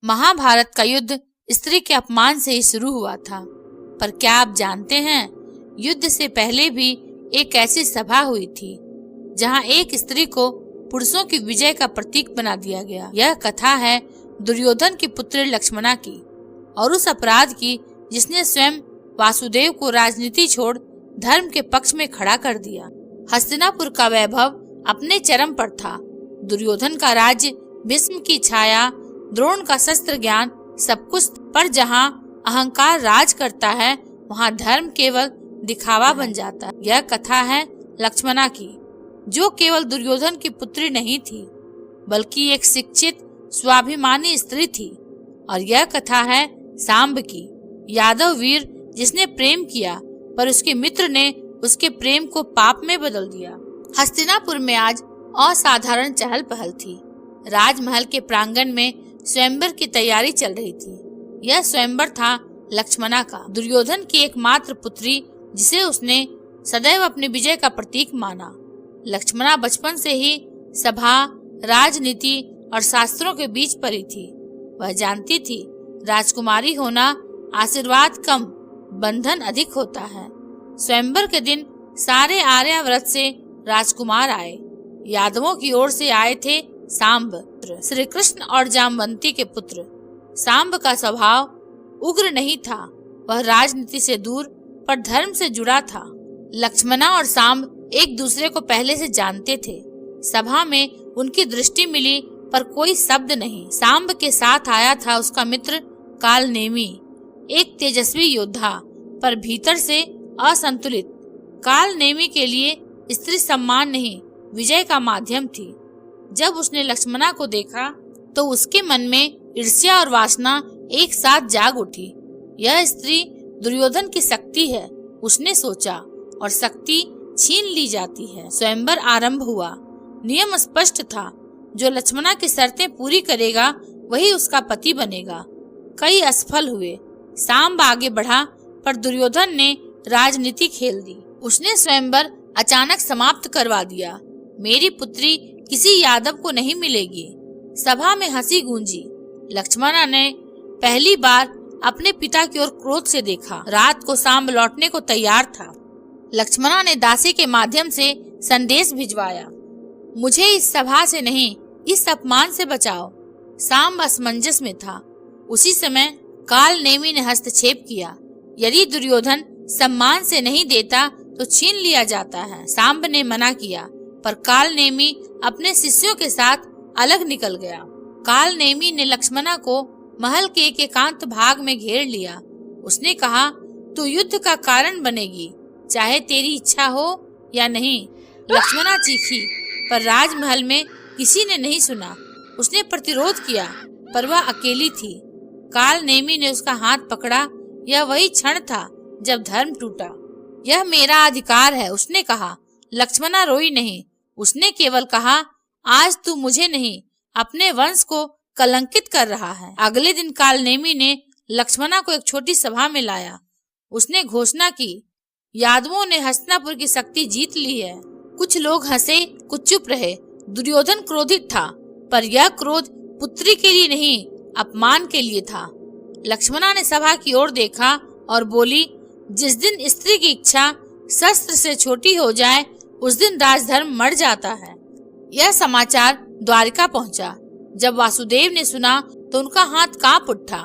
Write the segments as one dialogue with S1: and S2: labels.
S1: महाभारत का युद्ध स्त्री के अपमान से ही शुरू हुआ था। पर क्या आप जानते हैं, युद्ध से पहले भी एक ऐसी सभा हुई थी जहां एक स्त्री को पुरुषों की विजय का प्रतीक बना दिया गया। यह कथा है दुर्योधन की पुत्री लक्ष्मणा की और उस अपराध की जिसने स्वयं वासुदेव को राजनीति छोड़ धर्म के पक्ष में खड़ा कर दिया। हस्तिनापुर का वैभव अपने चरम पर था। दुर्योधन का राज्य, भीष्म की छाया, द्रोण का शस्त्र ज्ञान, सब कुछ, पर जहाँ अहंकार राज करता है वहाँ धर्म केवल दिखावा बन जाता है। यह कथा है लक्ष्मणा की, जो केवल दुर्योधन की पुत्री नहीं थी बल्कि एक शिक्षित स्वाभिमानी स्त्री थी। और यह कथा है सांब की, यादव वीर जिसने प्रेम किया पर उसके मित्र ने उसके प्रेम को पाप में बदल दिया। हस्तिनापुर में आज असाधारण चहल पहल थी। राजमहल के प्रांगण में स्वयंवर की तैयारी चल रही थी। यह स्वयंवर था लक्ष्मणा का, दुर्योधन की एकमात्र पुत्री जिसे उसने सदैव अपनी विजय का प्रतीक माना। लक्ष्मणा बचपन से ही सभा, राजनीति और शास्त्रों के बीच पली थी। वह जानती थी राजकुमारी होना आशीर्वाद कम, बंधन अधिक होता है। स्वयंवर के दिन सारे आर्यावर्त से राजकुमार आए। यादवों की ओर से आए थे सांब, श्री कृष्ण और जामवंती के पुत्र। सांब का स्वभाव उग्र नहीं था, वह राजनीति से दूर पर धर्म से जुड़ा था। लक्ष्मणा और सांब एक दूसरे को पहले से जानते थे। सभा में उनकी दृष्टि मिली पर कोई शब्द नहीं। सांब के साथ आया था उसका मित्र कालनेमी, एक तेजस्वी योद्धा पर भीतर से असंतुलित। कालनेमी के लिए स्त्री सम्मान नहीं, विजय का माध्यम थी। जब उसने लक्ष्मणा को देखा तो उसके मन में ईर्ष्या और वासना एक साथ जाग उठी। यह स्त्री दुर्योधन की शक्ति है, उसने सोचा, और शक्ति छीन ली जाती है। स्वयंवर आरंभ हुआ। नियम स्पष्ट था, जो लक्ष्मणा की शर्तें पूरी करेगा वही उसका पति बनेगा। कई असफल हुए। सांब आगे बढ़ा पर दुर्योधन ने राजनीति खेल दी। उसने स्वयंवर अचानक समाप्त करवा दिया। मेरी पुत्री किसी यादव को नहीं मिलेगी। सभा में हंसी गूंजी। लक्ष्मणा ने पहली बार अपने पिता की ओर क्रोध से देखा। रात को सांब लौटने को तैयार था। लक्ष्मणा ने दासी के माध्यम से संदेश भिजवाया, मुझे इस सभा से नहीं, इस अपमान से बचाओ। सांब असमंजस में था। उसी समय कालनेमी ने हस्तक्षेप किया। यदि दुर्योधन सम्मान से नहीं देता तो छीन लिया जाता है। सांब ने मना किया पर कालनेमी अपने शिष्यों के साथ अलग निकल गया। कालनेमी ने लक्ष्मणा को महल के एक एकांत भाग में घेर लिया। उसने कहा, तू युद्ध का कारण बनेगी, चाहे तेरी इच्छा हो या नहीं। लक्ष्मणा चीखी पर राजमहल में किसी ने नहीं सुना। उसने प्रतिरोध किया पर वह अकेली थी। कालनेमी ने उसका हाथ पकड़ा। यह वही क्षण था जब धर्म टूटा। यह मेरा अधिकार है, उसने कहा। लक्ष्मणा रोई नहीं, उसने केवल कहा, आज तू मुझे नहीं, अपने वंश को कलंकित कर रहा है। अगले दिन कालनेमी ने लक्ष्मणा को एक छोटी सभा में लाया। उसने घोषणा की, यादवों ने हस्तिनापुर की शक्ति जीत ली है। कुछ लोग हंसे, कुछ चुप रहे। दुर्योधन क्रोधित था, पर यह क्रोध पुत्री के लिए नहीं, अपमान के लिए था। लक्ष्मणा ने सभा की ओर देखा और बोली, जिस दिन स्त्री की इच्छा शस्त्र से छोटी हो जाए उस दिन राजधर्म मर जाता है। यह समाचार द्वारिका पहुंचा। जब वासुदेव ने सुना तो उनका हाथ कांप उठा।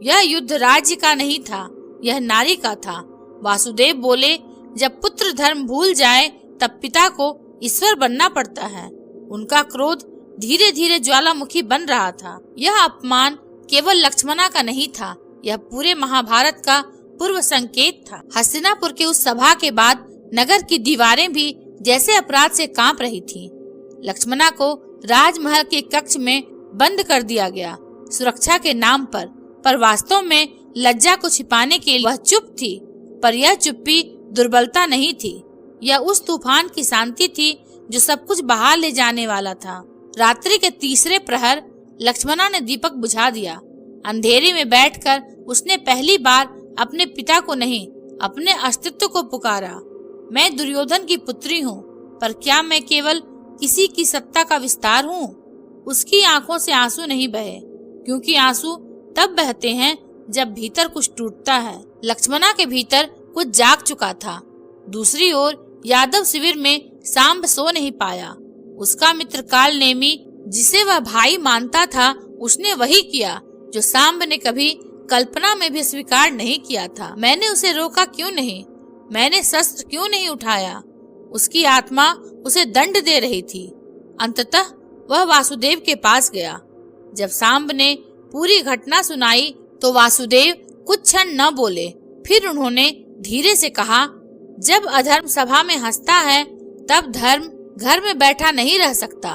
S1: यह युद्ध राज्य का नहीं था, यह नारी का था। वासुदेव बोले, जब पुत्र धर्म भूल जाए तब पिता को ईश्वर बनना पड़ता है। उनका क्रोध धीरे धीरे ज्वालामुखी बन रहा था। यह अपमान केवल लक्ष्मणा का नहीं था, यह पूरे महाभारत का पूर्व संकेत था। हस्तिनापुर के उस सभा के बाद नगर की दीवारें भी जैसे अपराध से कांप रही थीं। लक्ष्मणा को राजमहल के कक्ष में बंद कर दिया गया, सुरक्षा के नाम पर वास्तव में लज्जा को छिपाने के लिए वह चुप थी। पर यह चुप्पी दुर्बलता नहीं थी, यह उस तूफान की शांति थी जो सब कुछ बहा ले जाने वाला था। रात्रि के तीसरे प्रहर लक्ष्मणा ने दीपक बुझा दिया। अंधेरे में बैठकर उसने पहली बार अपने पिता को नहीं, अपने अस्तित्व को पुकारा। मैं दुर्योधन की पुत्री हूँ, पर क्या मैं केवल किसी की सत्ता का विस्तार हूँ? उसकी आंखों से आंसू नहीं बहे, क्योंकि आंसू तब बहते हैं जब भीतर कुछ टूटता है। लक्ष्मणा के भीतर कुछ जाग चुका था। दूसरी ओर यादव शिविर में सांब सो नहीं पाया। उसका मित्र काल नेमी, जिसे वह भाई मानता था, उसने वही किया जो सांब ने कभी कल्पना में भी स्वीकार नहीं किया था। मैंने उसे रोका क्यों नहीं? मैंने शस्त्र क्यों नहीं उठाया? उसकी आत्मा उसे दंड दे रही थी। अंततः वह वासुदेव के पास गया। जब सांब ने पूरी घटना सुनाई तो वासुदेव कुछ क्षण न बोले। फिर उन्होंने धीरे से कहा, जब अधर्म सभा में हंसता है तब धर्म घर में बैठा नहीं रह सकता।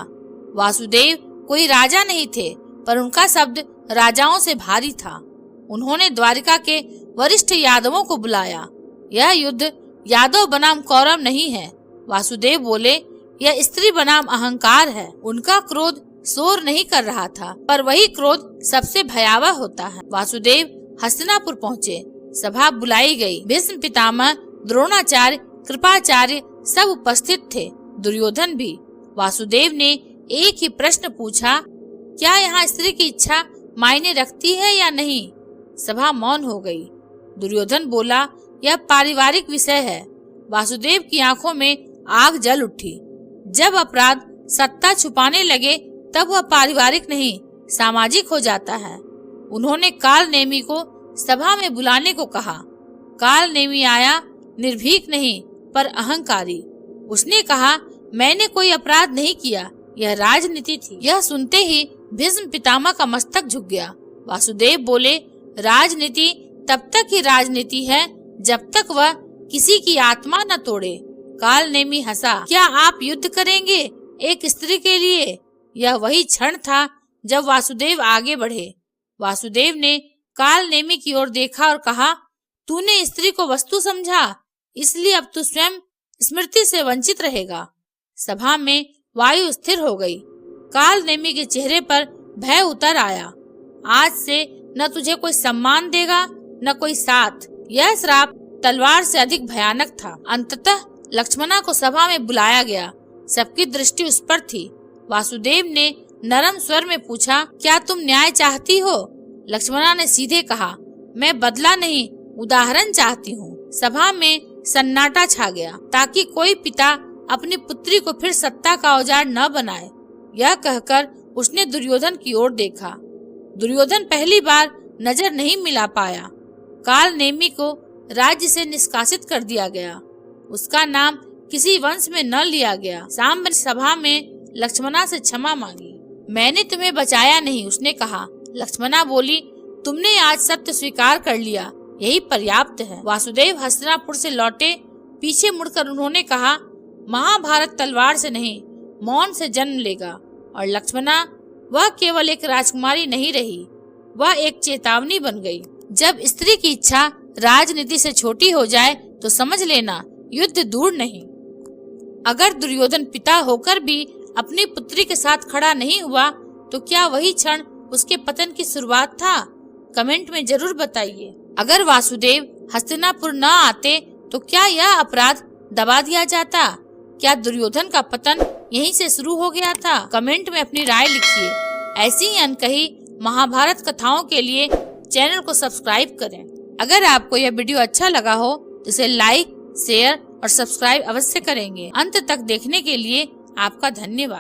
S1: वासुदेव कोई राजा नहीं थे, पर उनका शब्द राजाओं से भारी था। उन्होंने द्वारिका के वरिष्ठ यादवों को बुलाया। यह युद्ध यादव बनाम कौरव नहीं है। वासुदेव बोले, यह स्त्री बनाम अहंकार है। उनका क्रोध शोर नहीं कर रहा था, पर वही क्रोध सबसे भयावह होता है। वासुदेव हस्तिनापुर पहुँचे। सभा बुलाई गई। भीष्म पितामह, द्रोणाचार्य, कृपाचार्य सब उपस्थित थे, दुर्योधन भी। वासुदेव ने एक ही प्रश्न पूछा, क्या यहाँ स्त्री की इच्छा मायने रखती है या नहीं? सभा मौन हो गई। दुर्योधन बोला, यह पारिवारिक विषय है। वासुदेव की आंखों में आग जल उठी। जब अपराध सत्ता छुपाने लगे तब वह पारिवारिक नहीं, सामाजिक हो जाता है। उन्होंने काल नेमी को सभा में बुलाने को कहा। काल नेमी आया, निर्भीक नहीं पर अहंकारी। उसने कहा, मैंने कोई अपराध नहीं किया, यह राजनीति थी। यह सुनते ही भीष्म पितामह का मस्तक झुक गया। वासुदेव बोले, राजनीति तब तक ही राजनीति है जब तक वह किसी की आत्मा न तोड़े। काल नेमी हंसा, क्या आप युद्ध करेंगे एक स्त्री के लिए? यह वही क्षण था जब वासुदेव आगे बढ़े। वासुदेव ने काल नेमी की ओर देखा और कहा, तूने स्त्री को वस्तु समझा, इसलिए अब तू स्वयं स्मृति से वंचित रहेगा। सभा में वायु स्थिर हो गई। काल नेमी के चेहरे पर भय उतर आया। आज से न तुझे कोई सम्मान देगा न कोई साथ। यह श्राप तलवार से अधिक भयानक था। अंततः लक्ष्मणा को सभा में बुलाया गया। सबकी दृष्टि उस पर थी। वासुदेव ने नरम स्वर में पूछा, क्या तुम न्याय चाहती हो? लक्ष्मणा ने सीधे कहा, मैं बदला नहीं, उदाहरण चाहती हूँ। सभा में सन्नाटा छा गया, ताकि कोई पिता अपनी पुत्री को फिर सत्ता का औजार न बनाए। यह कहकर उसने दुर्योधन की ओर देखा। दुर्योधन पहली बार नजर नहीं मिला पाया। काल नेमी को राज्य से निष्कासित कर दिया गया। उसका नाम किसी वंश में न लिया गया। सांब ने सभा में लक्ष्मणा से क्षमा मांगी। मैंने तुम्हें बचाया नहीं, उसने कहा। लक्ष्मणा बोली, तुमने आज सत्य स्वीकार कर लिया, यही पर्याप्त है। वासुदेव हस्तिनापुर से लौटे। पीछे मुड़कर उन्होंने कहा, महाभारत तलवार से नहीं, मौन से जन्म लेगा। और लक्ष्मणा, वह केवल एक राजकुमारी नहीं रही, वह एक चेतावनी बन गई। जब स्त्री की इच्छा राजनीति से छोटी हो जाए तो समझ लेना युद्ध दूर नहीं। अगर दुर्योधन पिता होकर भी अपनी पुत्री के साथ खड़ा नहीं हुआ तो क्या वही क्षण उसके पतन की शुरुआत था? कमेंट में जरूर बताइए। अगर वासुदेव हस्तिनापुर न आते तो क्या यह अपराध दबा दिया जाता? क्या दुर्योधन का पतन यहीं से शुरू हो गया था? कमेंट में अपनी राय लिखिए। ऐसी ही अनकही महाभारत कथाओं के लिए चैनल को सब्सक्राइब करें। अगर आपको यह वीडियो अच्छा लगा हो तो इसे लाइक, शेयर और सब्सक्राइब अवश्य करेंगे। अंत तक देखने के लिए आपका धन्यवाद।